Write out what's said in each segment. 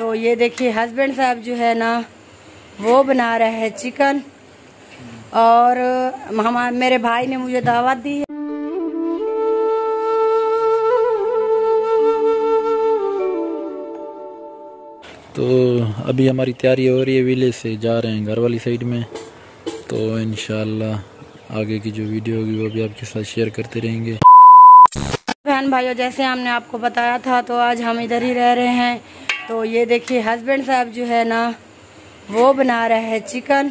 तो ये देखिए हस्बैंड साहब जो है ना वो बना रहे हैं चिकन, और मेरे भाई ने मुझे दावत दी है। तो अभी हमारी तैयारी हो रही है, विलेज से जा रहे हैं घर वाली साइड में। तो इंशाल्लाह आगे की जो वीडियो होगी वो भी आपके साथ शेयर करते रहेंगे। बहन भाइयों, जैसे हमने आपको बताया था तो आज हम इधर ही रह रहे हैं। तो ये देखिए हस्बैंड साहब जो है ना वो बना रहे हैं चिकन,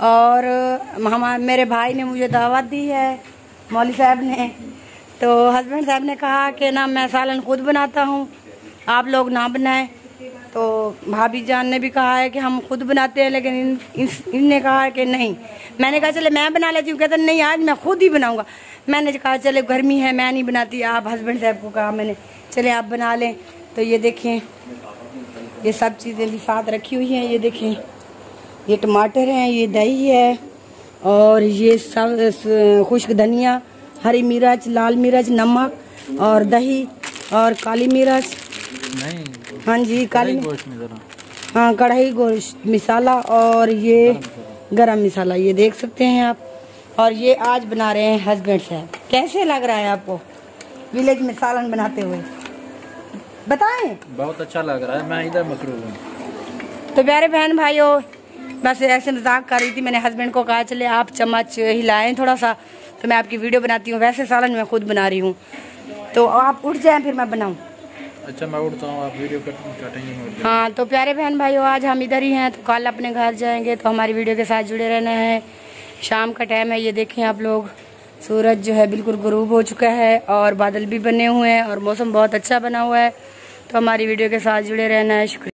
और मेरे भाई ने मुझे दावत दी है, मौली साहब ने। तो हस्बैंड साहब ने कहा कि ना मैं सालन खुद बनाता हूँ, आप लोग ना बनाएं। तो भाभी जान ने भी कहा है कि हम खुद बनाते हैं, लेकिन इनने कहा है कि नहीं। मैंने कहा चले मैं बना लेती हूँ, कहते नहीं आज मैं खुद ही बनाऊंगा। मैंने कहा चले गर्मी है मैं नहीं बनाती, आप हस्बैंड साहब को कहा मैंने चले आप बना लें। तो ये देखें ये सब चीज़ें भी साथ रखी हुई हैं। ये देखें ये टमाटर हैं, ये दही है, और ये सब खुश्क धनिया, हरी मिर्च, लाल मिर्च, नमक और दही और काली मिर्च। नहीं, हाँ जी काली गोश्त में जरा, हाँ कढ़ाई गोश्त मसाला, और ये गरम मसाला, ये देख सकते हैं आप। और ये आज बना रहे हैं हस्बैंड साहब। कैसे लग रहा है आपको विलेज में सालन बनाते हुए, बताएं? बहुत अच्छा लग रहा है, मैं इधर मसरूफ हूँ। तो प्यारे बहन भाइयों, बस ऐसे मजाक कर रही थी। मैंने हस्बैंड को कहा चले आप चम्मच हिलाएं थोड़ा सा, तो मैं आपकी वीडियो बनाती हूँ। वैसे सालन मैं खुद बना रही हूँ, तो आप उठ जाएं फिर मैं बनाऊँ। अच्छा मैं उठता हूँ, आप वीडियो काटेंगे। हाँ तो प्यारे बहन भाइयों, आज हम इधर ही हैं, तो कल अपने घर जाएंगे। तो हमारी वीडियो के साथ जुड़े रहना है। शाम का टाइम है, ये देखें आप लोग, सूरज जो है बिल्कुल गुरूब हो चुका है और बादल भी बने हुए हैं और मौसम बहुत अच्छा बना हुआ है। तो हमारी वीडियो के साथ जुड़े रहना है। शुक्रिया।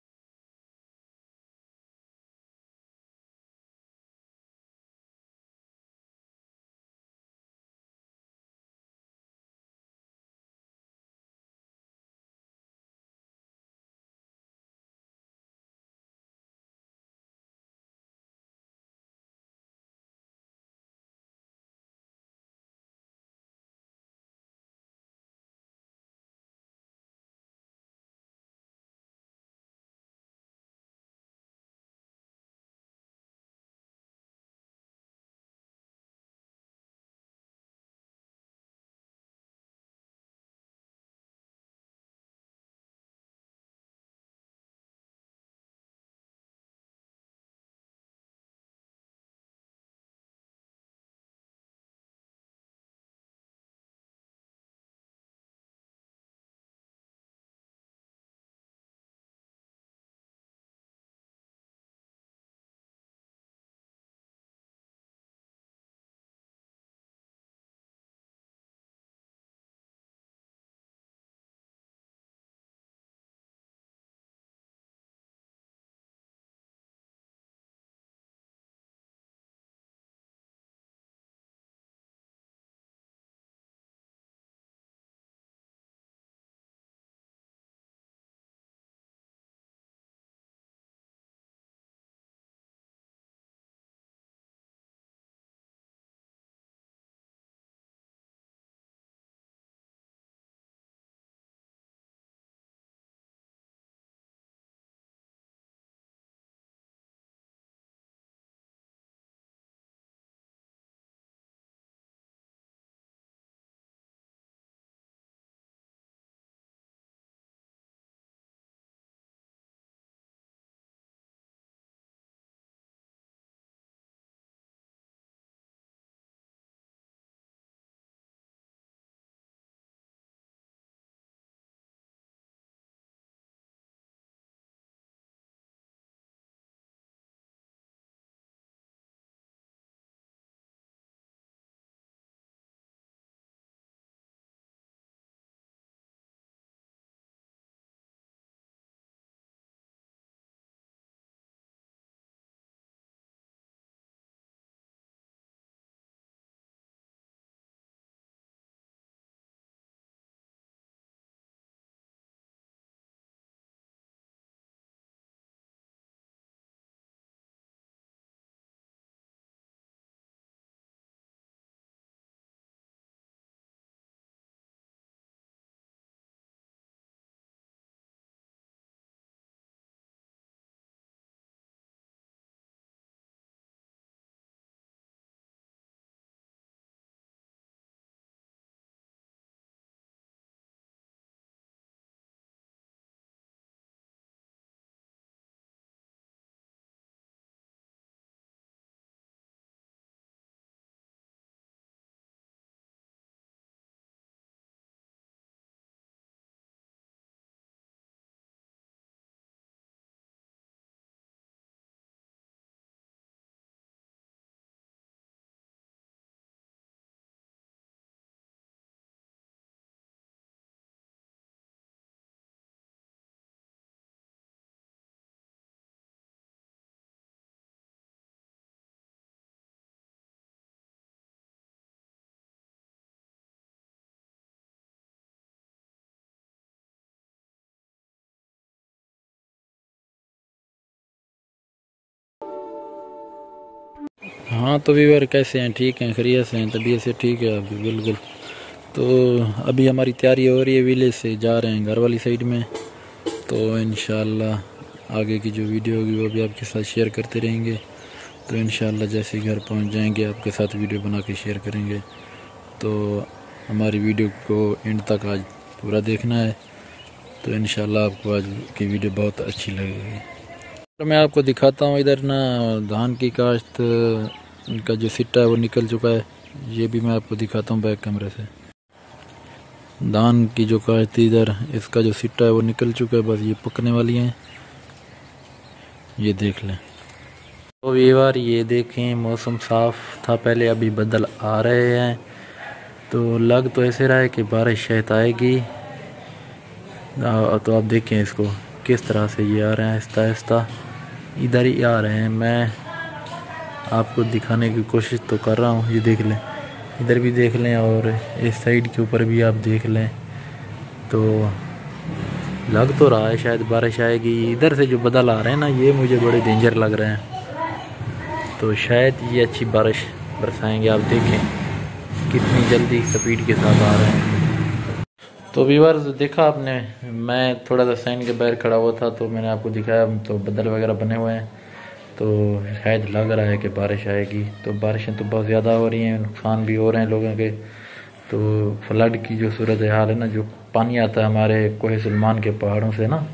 हाँ तो व्यूअर कैसे हैं? ठीक हैं, खैरियत से हैं, तबीयत से ठीक है अभी बिल्कुल। तो अभी हमारी तैयारी हो रही है, विलेज से जा रहे हैं घर वाली साइड में। तो इंशाल्लाह आगे की जो वीडियो होगी वो भी आपके साथ शेयर करते रहेंगे। तो इंशाल्लाह जैसे ही घर पहुंच जाएंगे आपके साथ वीडियो बना के शेयर करेंगे। तो हमारी वीडियो को एंड तक आज पूरा देखना है, तो इंशाल्लाह आपको आज की वीडियो बहुत अच्छी लगेगी। तो मैं आपको दिखाता हूँ इधर ना धान की काश्त का जो सिट्टा है वो निकल चुका है। ये भी मैं आपको दिखाता हूँ बैक कैमरे से। धान की जो काश्त थी इधर, इसका जो सिट्टा है वो निकल चुका है, बस ये पकने वाली हैं, ये देख लें। तो ये बार ये देखें मौसम साफ़ था पहले, अभी बादल आ रहे हैं। तो लग तो ऐसे रहा है कि बारिश शायद आएगी। तो आप देखें इसको किस तरह से ये आ रहे हैं, आहिस्ता आहिस्ता इधर ही आ रहे हैं। मैं आपको दिखाने की कोशिश तो कर रहा हूँ, ये देख लें, इधर भी देख लें और इस साइड के ऊपर भी आप देख लें। तो लग तो रहा है शायद बारिश आएगी। इधर से जो बादल आ रहे हैं ना, ये मुझे बड़े डेंजर लग रहे हैं। तो शायद ये अच्छी बारिश बरसाएंगे। आप देखें कितनी जल्दी स्पीड के साथ आ रहे हैं। तो व्यूअर्स देखा आपने, मैं थोड़ा सा साइन के बाहर खड़ा हुआ था तो मैंने आपको दिखाया। तो बादल वगैरह बने हुए हैं, तो शायद लग रहा है कि बारिश आएगी। तो बारिशें तो बहुत ज़्यादा हो रही हैं, नुकसान भी हो रहे हैं लोगों के। तो फ्लड की जो सूरत हाल है ना, जो पानी आता है हमारे कोहे सलमान के पहाड़ों से ना,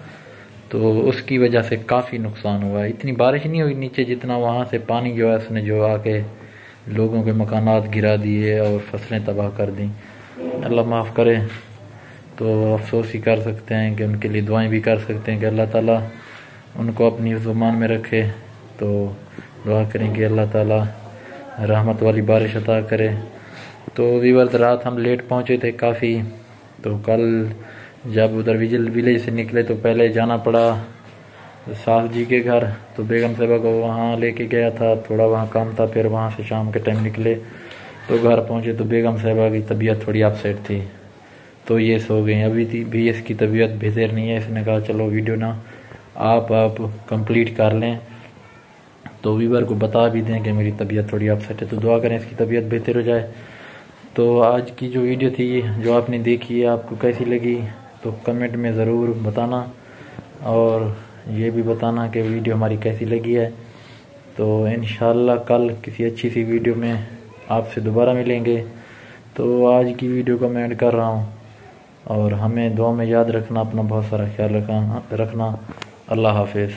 तो उसकी वजह से काफ़ी नुकसान हुआ है। इतनी बारिश नहीं हुई नीचे जितना वहाँ से पानी जो है उसने जो आके लोगों के मकानात गिरा दिए और फसलें तबाह कर दी। अल्लाह माफ़ करे। तो अफसोस ही कर सकते हैं कि उनके लिए दुआएं भी कर सकते हैं कि अल्लाह ताला उनको अपनी ज़ुबान में रखे। तो दुआ करें कि अल्लाह ताला रहमत वाली बारिश अता करे। तो व्यूअर्स रात हम लेट पहुंचे थे काफ़ी। तो कल जब उधर विलेज से निकले तो पहले जाना पड़ा सास जी के घर। तो बेगम साहबा को वहाँ लेके गया था, थोड़ा वहाँ काम था, फिर वहाँ से शाम के टाइम निकले। तो घर पहुँचे तो बेगम साहबा की तबीयत थोड़ी अपसेट थी, तो ये सो गई। अभी भी इसकी तबीयत बेहतर नहीं है। इसने कहा चलो वीडियो ना आप कंप्लीट कर लें, तो व्यूअर को बता भी दें कि मेरी तबीयत थोड़ी अपसेट है। तो दुआ करें इसकी तबीयत बेहतर हो जाए। तो आज की जो वीडियो थी जो आपने देखी है, आपको कैसी लगी तो कमेंट में ज़रूर बताना, और ये भी बताना कि वीडियो हमारी कैसी लगी है। तो इंशाल्लाह कल किसी अच्छी सी वीडियो में आपसे दोबारा मिलेंगे। तो आज की वीडियो को मैं एंड कर रहा हूँ, और हमें दुआ में याद रखना, अपना बहुत सारा ख्याल रखना। अल्लाह हाफिज़।